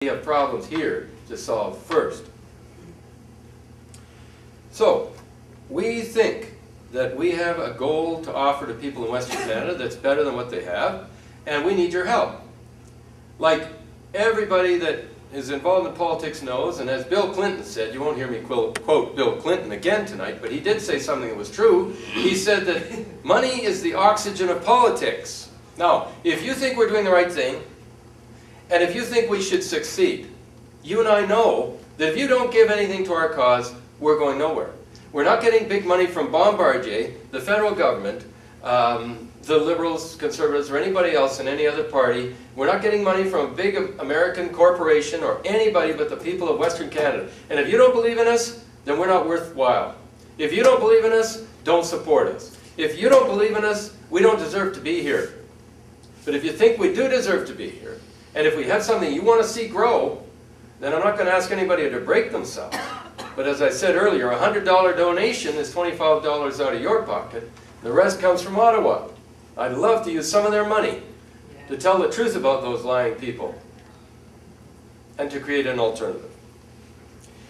We have problems here to solve first. So, we think that we have a goal to offer to people in Western Canada that's better than what they have, and we need your help. Like everybody that is involved in politics knows, and as Bill Clinton said, you won't hear me quote Bill Clinton again tonight, but he did say something that was true. He said that money is the oxygen of politics. Now, if you think we're doing the right thing, and if you think we should succeed, you and I know that if you don't give anything to our cause, we're going nowhere. We're not getting big money from Bombardier, the federal government, the Liberals, Conservatives, or anybody else in any other party. We're not getting money from a big American corporation or anybody but the people of Western Canada. And if you don't believe in us, then we're not worthwhile. If you don't believe in us, don't support us. If you don't believe in us, we don't deserve to be here. But if you think we do deserve to be here, and if we have something you want to see grow, then I'm not going to ask anybody to break themselves. But as I said earlier, a $100 donation is $25 out of your pocket. The rest comes from Ottawa. I'd love to use some of their money to tell the truth about those lying people and to create an alternative.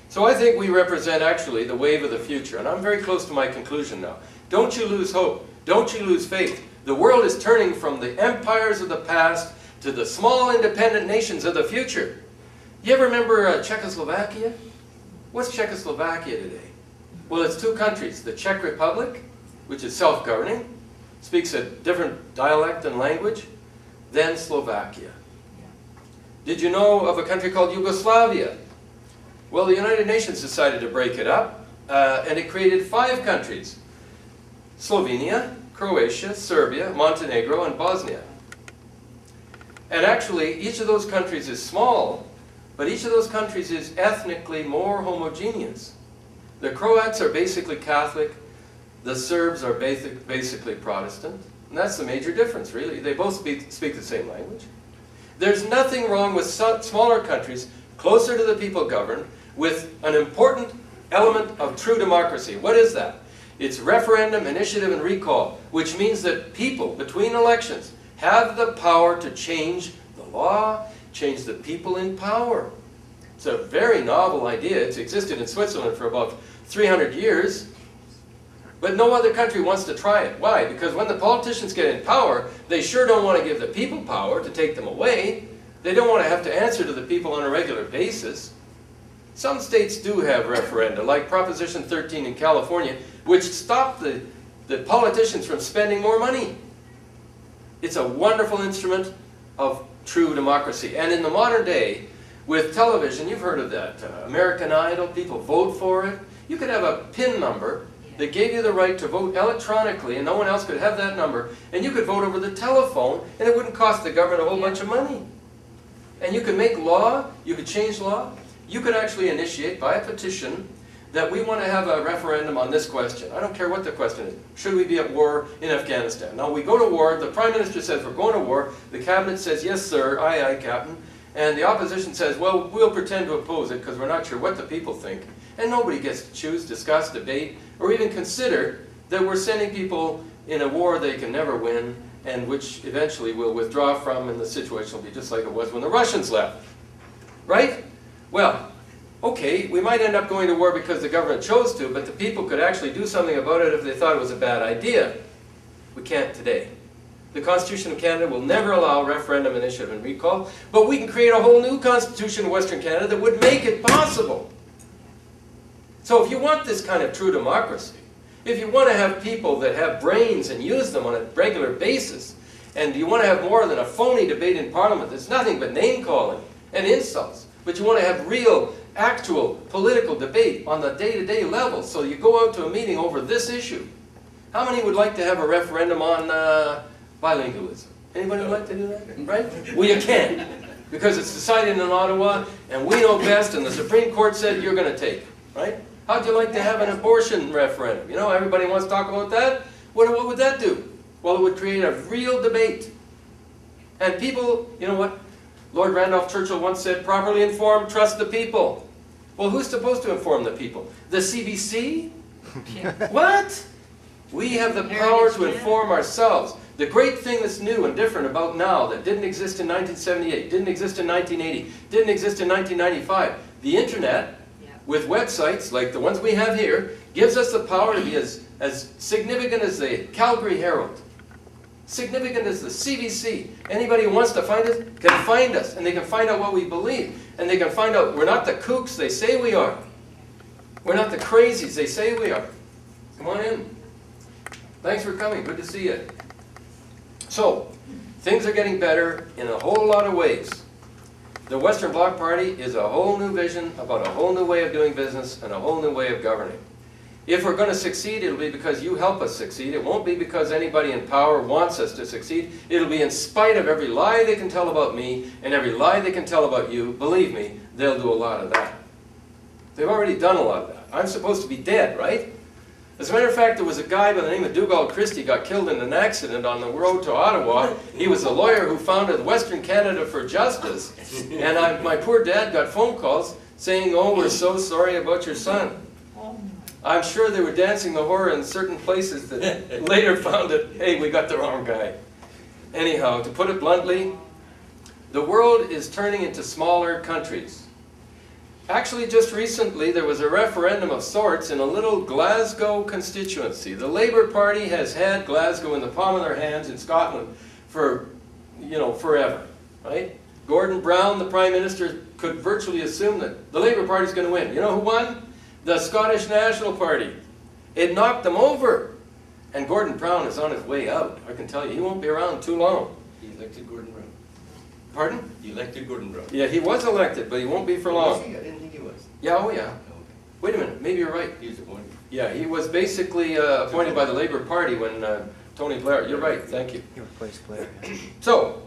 So I think we represent actually the wave of the future, and I'm very close to my conclusion now. Don't you lose hope. Don't you lose faith. The world is turning from the empires of the past to the small independent nations of the future. You ever remember Czechoslovakia? What's Czechoslovakia today? Well, it's two countries. The Czech Republic, which is self-governing, speaks a different dialect and language, than Slovakia. Did you know of a country called Yugoslavia? Well, the United Nations decided to break it up, and it created 5 countries: Slovenia, Croatia, Serbia, Montenegro, and Bosnia. And actually, each of those countries is small, but each of those countries is ethnically more homogeneous. The Croats are basically Catholic, the Serbs are basically Protestant, and that's the major difference, really. They both speak the same language. There's nothing wrong with smaller countries, closer to the people governed, with an important element of true democracy. What is that? It's referendum, initiative, and recall, which means that people, between elections, have the power to change the law, change the people in power. It's a very novel idea. It's existed in Switzerland for about 300 years, but no other country wants to try it. Why? Because when the politicians get in power, they sure don't want to give the people power to take them away. They don't want to have to answer to the people on a regular basis. Some states do have referenda, like Proposition 13 in California, which stopped the politicians from spending more money. It's a wonderful instrument of true democracy. And in the modern day, with television, you've heard of that, American Idol, people vote for it. You could have a PIN number that gave you the right to vote electronically, and no one else could have that number, and you could vote over the telephone, and it wouldn't cost the government a whole bunch of money. And you could make law, you could change law, you could actually initiate by a petition that we want to have a referendum on this question. I don't care what the question is. Should we be at war in Afghanistan? Now, we go to war, the Prime Minister says we're going to war, the Cabinet says, yes sir, aye aye Captain, and the opposition says, well, we'll pretend to oppose it because we're not sure what the people think. And nobody gets to choose, discuss, debate, or even consider that we're sending people in a war they can never win, and which eventually we'll withdraw from, and the situation will be just like it was when the Russians left. Right? Well, okay, we might end up going to war because the government chose to, but the people could actually do something about it if they thought it was a bad idea. We can't today. The Constitution of Canada will never allow referendum, initiative, and recall, but we can create a whole new constitution in Western Canada that would make it possible. So if you want this kind of true democracy, if you want to have people that have brains and use them on a regular basis, and you want to have more than a phony debate in Parliament that's nothing but name-calling and insults, but you want to have real, actual political debate on the day-to-day level, so you go out to a meeting over this issue. How many would like to have a referendum on bilingualism? Anybody would like to do that? Right? Well, you can't, because it's decided in Ottawa, and we know best, and the Supreme Court said you're going to take. Right? How'd you like to have an abortion referendum? You know, everybody wants to talk about that. What would that do? Well, it would create a real debate. And people, you know what? Lord Randolph Churchill once said, properly informed, trust the people. Well, who's supposed to inform the people? The CBC? What? We have the power to inform ourselves. The great thing that's new and different about now that didn't exist in 1978, didn't exist in 1980, didn't exist in 1995, the internet, with websites like the ones we have here, gives us the power to be as significant as the Calgary Herald, significant as the CBC. Anybody who wants to find us can find us, and they can find out what we believe, and they can find out we're not the kooks they say we are. We're not the crazies they say we are. Come on in. Thanks for coming. Good to see you. So, things are getting better in a whole lot of ways. The Western Bloc Party is a whole new vision about a whole new way of doing business and a whole new way of governing. If we're going to succeed, it'll be because you help us succeed. It won't be because anybody in power wants us to succeed. It'll be in spite of every lie they can tell about me and every lie they can tell about you. Believe me, they'll do a lot of that. They've already done a lot of that. I'm supposed to be dead, right? As a matter of fact, there was a guy by the name of Doug Christie got killed in an accident on the road to Ottawa. He was a lawyer who founded Western Canada for Justice. And my poor dad got phone calls saying, "Oh, we're so sorry about your son." I'm sure they were dancing the horror in certain places that later found that, hey, we got the wrong guy. Anyhow, to put it bluntly, the world is turning into smaller countries. Actually, just recently, there was a referendum of sorts in a little Glasgow constituency. The Labour Party has had Glasgow in the palm of their hands in Scotland for, forever, right? Gordon Brown, the Prime Minister, could virtually assume that the Labour Party is going to win. You know who won? The Scottish National Party. It knocked them over. And Gordon Brown is on his way out. I can tell you, he won't be around too long. He elected Gordon Brown. Pardon? He elected Gordon Brown. Yeah, he was elected, but he won't be for long. Was he? I didn't think he was. Yeah, oh yeah. Okay. Wait a minute, maybe you're right. He was appointed. Yeah, he was basically appointed by the Labour Party when Tony Blair, you're right, thank you. He replaced Blair. So,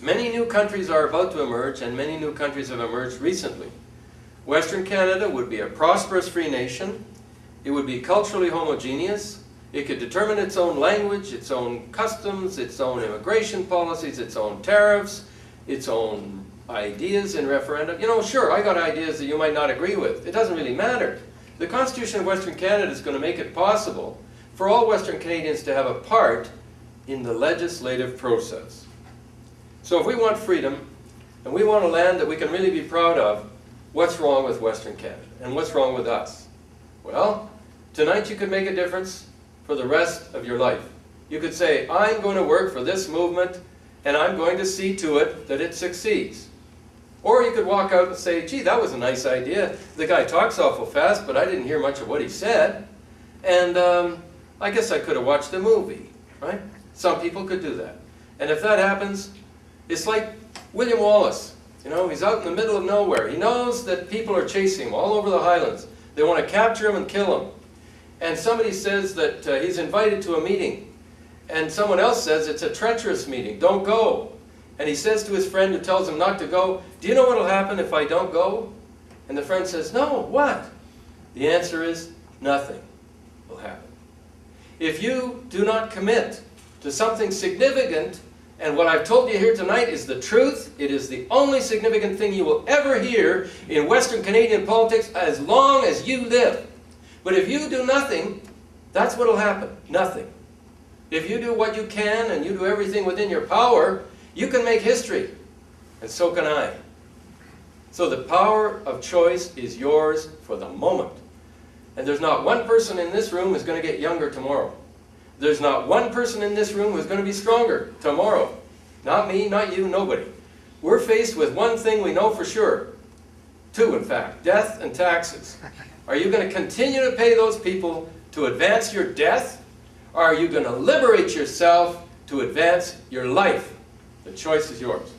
many new countries are about to emerge, and many new countries have emerged recently. Western Canada would be a prosperous free nation. It would be culturally homogeneous. It could determine its own language, its own customs, its own immigration policies, its own tariffs, its own ideas in referenda. You know, sure, I got ideas that you might not agree with. It doesn't really matter. The Constitution of Western Canada is going to make it possible for all Western Canadians to have a part in the legislative process. So if we want freedom, and we want a land that we can really be proud of, what's wrong with Western Canada? And what's wrong with us? Well, tonight you could make a difference for the rest of your life. You could say, I'm going to work for this movement, and I'm going to see to it that it succeeds. Or you could walk out and say, gee, that was a nice idea. The guy talks awful fast, but I didn't hear much of what he said. And I guess I could have watched the movie, right? Some people could do that. And if that happens, it's like William Wallace. You know, he's out in the middle of nowhere. He knows that people are chasing him all over the Highlands. They want to capture him and kill him. And somebody says that he's invited to a meeting. And someone else says it's a treacherous meeting, don't go. And he says to his friend who tells him not to go, do you know what will happen if I don't go? And the friend says, no, what? The answer is, nothing will happen. If you do not commit to something significant, and what I've told you here tonight is the truth, it is the only significant thing you will ever hear in Western Canadian politics as long as you live. But if you do nothing, that's what will happen, nothing. If you do what you can and you do everything within your power, you can make history, and so can I. So the power of choice is yours for the moment. And there's not one person in this room who's going to get younger tomorrow. There's not one person in this room who's going to be stronger tomorrow. Not me, not you, nobody. We're faced with one thing we know for sure. Two, in fact, death and taxes. Are you going to continue to pay those people to advance your death? Or are you going to liberate yourself to advance your life? The choice is yours.